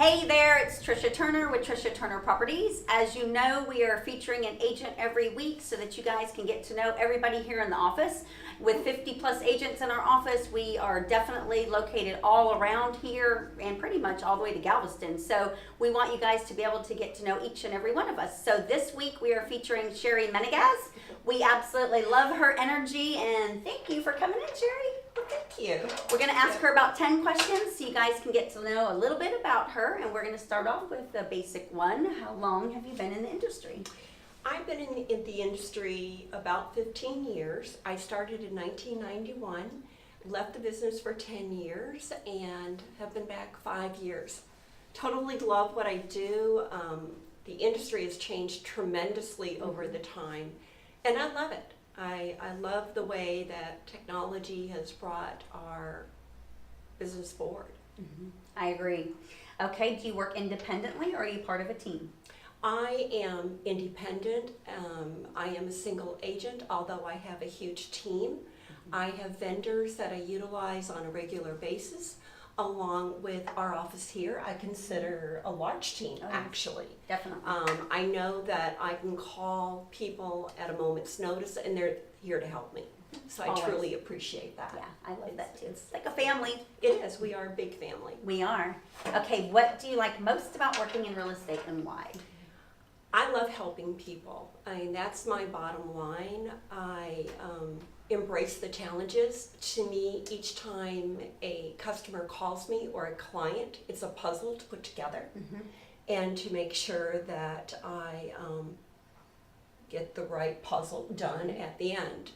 Hey there, it's Trisha Turner with Trisha Turner Properties. As you know, we are featuring an agent every week so that you guys can get to know everybody here in the office. With 50 plus agents in our office, we are definitely located all around here and pretty much all the way to Galveston. So we want you guys to be able to get to know each and every one of us. So this week we are featuring Sheri Menegaz. We absolutely love her energy and thank you for coming in, Sheri. Well, thank you. We're going to ask her about 10 questions so you guys can get to know a little bit about her, and we're going to start off with the basic one. How long have you been in the industry? I've been in the industry about 15 years. I started in 1991, left the business for 10 years, and have been back 5 years. Totally love what I do. The industry has changed tremendously over the time, and I love it. I love the way that technology has brought our business forward. I agree. Okay, do you work independently or are you part of a team? I am independent. I am a single agent, although I have a huge team. I have vendors that I utilize on a regular basis, along with our office here. I consider a large team, actually. Definitely. I know that I can call people at a moment's notice, and they're here to help me. So I Always. truly appreciate that. Yeah, I love that too. It's like a family. It is. We are a big family. We are. Okay, what do you like most about working in real estate and why? I love helping people. I mean, that's my bottom line. I embrace the challenges. To me, each time a customer calls me or a client, it's a puzzle to put together and to make sure that I get the right puzzle done at the end.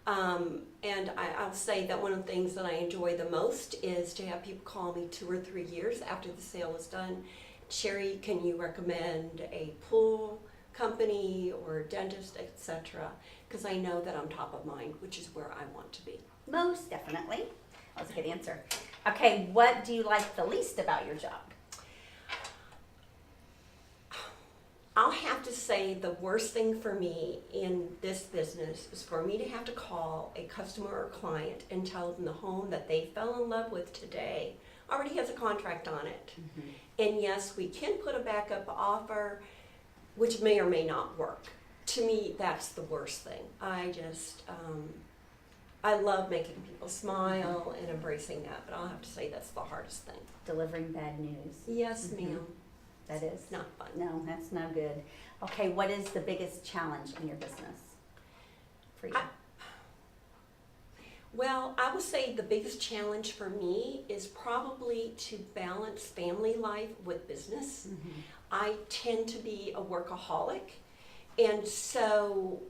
And I'll say that one of the things that I enjoy the most is to have people call me 2 or 3 years after the sale is done. Sheri, can you recommend a pool company or a dentist, etc.? Because I know that I'm top of mind, which is where I want to be. Most definitely. That was a good answer. Okay, what do you like the least about your job? I'll have to say the worst thing for me in this business is for me to have to call a customer or client and tell them the home that they fell in love with today already has a contract on it. And yes, we can put a backup offer, which may or may not work. To me, that's the worst thing. I just, I love making people smile and embracing that, but I'll have to say that's the hardest thing. Delivering bad news. Yes, ma'am. That is It's not fun. No, that's no good. Okay, what is the biggest challenge in your business for you? Well, I would say the biggest challenge for me is probably to balance family life with business. I tend to be a workaholic, and so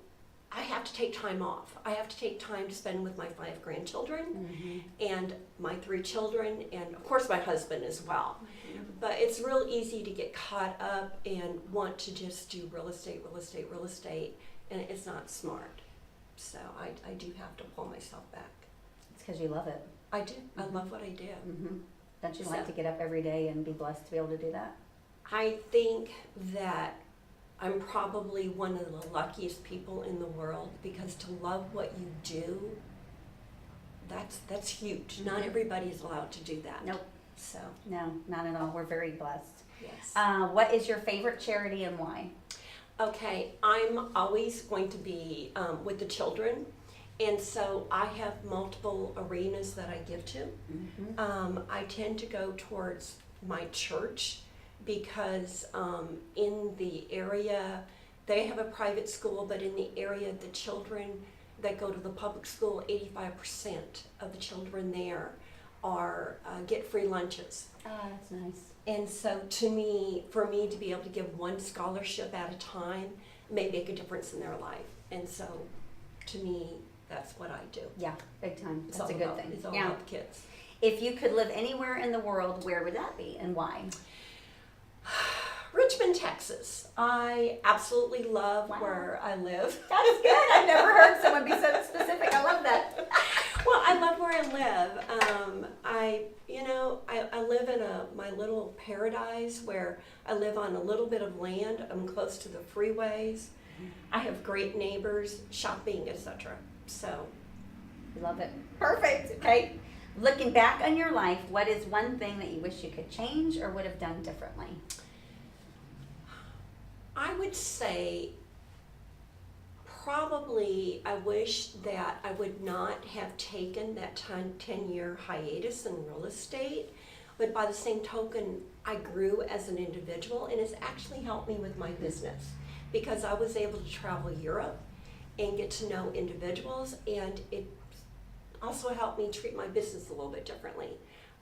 I have to take time off. I have to take time to spend with my 5 grandchildren and my 3 children, and of course my husband as well. But it's real easy to get caught up and want to just do real estate, and it's not smart. So I do have to pull myself back. It's because you love it. I do. I love what I do. Don't you like to get up every day and be blessed to be able to do that? I think that I'm probably one of the luckiest people in the world, because to love what you do, that's huge. Not everybody is allowed to do that. Nope. So, No, not at all. We're very blessed. yes. What is your favorite charity and why? Okay, I'm always going to be with the children, and so I have multiple arenas that I give to. I tend to go towards my church because in the area, they have a private school, but in the area, the children that go to the public school, 85% of the children there are get free lunches. Oh, that's nice. And so for me to be able to give one scholarship at a time may make a difference in their life. And so to me, that's what I do. Yeah, big time. It's That's a all good about- thing. It's all Yeah. about the kids. If you could live anywhere in the world, where would that be and why? Richmond, Texas. I absolutely love Wow. where I live. That's good. I've never heard someone be so specific. I love that. Well, I love where I live. I live in my little paradise where I live on a little bit of land. I'm close to the freeways. I have great neighbors, shopping, etc. So, Love it. Perfect. Okay. Looking back on your life, what is one thing that you wish you could change or would have done differently? I would say probably I wish that I would not have taken that 10-year hiatus in real estate, but by the same token, I grew as an individual, and it's actually helped me with my business because I was able to travel Europe and get to know individuals, and it also helped me treat my business a little bit differently.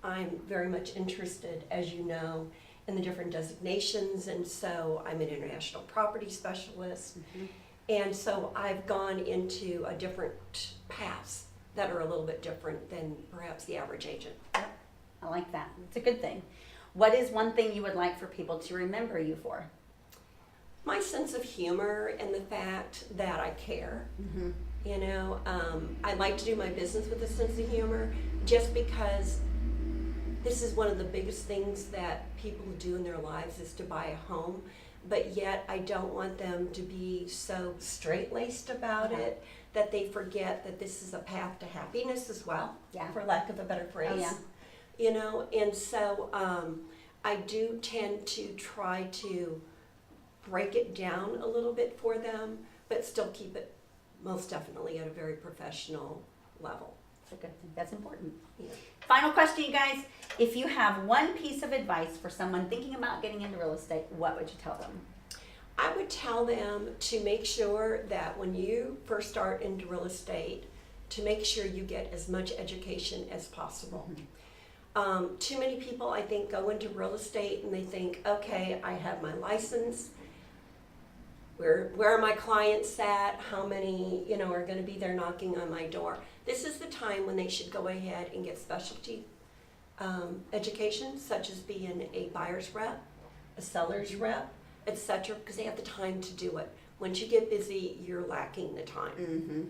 I'm very much interested, as you know, in the different designations, and so I'm an international property specialist. Mm-hmm. And so I've gone into a different paths that are a little bit different than perhaps the average agent. Yep. I like that. It's a good thing. What is one thing you would like for people to remember you for? My sense of humor and the fact that I care. Mm-hmm. You know, I like to do my business with a sense of humor just because this is one of the biggest things that people do in their lives is to buy a home, but yet I don't want them to be so straight-laced about it that they forget that this is a path to happiness as well, Yeah. for lack of a better phrase. Oh, yeah. You know, and so I do tend to try to break it down a little bit for them, but still keep it most definitely at a very professional level. That's a good thing. That's important. Yeah. Final question, you guys. If you have one piece of advice for someone thinking about getting into real estate, what would you tell them? I would tell them to make sure that when you first start into real estate, to make sure you get as much education as possible. Mm-hmm. Too many people, I think, go into real estate and they think, okay, I have my license. Where are my clients at? How many, you know, are going to be there knocking on my door? This is the time when they should go ahead and get specialty education, such as being a buyer's rep, a seller's rep, etc., because they have the time to do it. Once you get busy, you're lacking the time. Mm-hmm.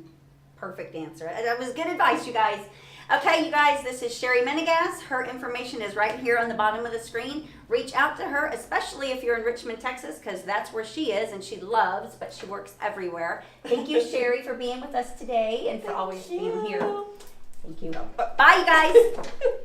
Perfect answer. That was good advice, you guys. Okay, you guys, this is Sheri Menegaz. Her information is right here on the bottom of the screen. Reach out to her, especially if you're in Richmond, Texas, because that's where she is and she loves, but she works everywhere. Thank you, Sheri, for being with us today and for always being here. Thank you. Bye, you guys.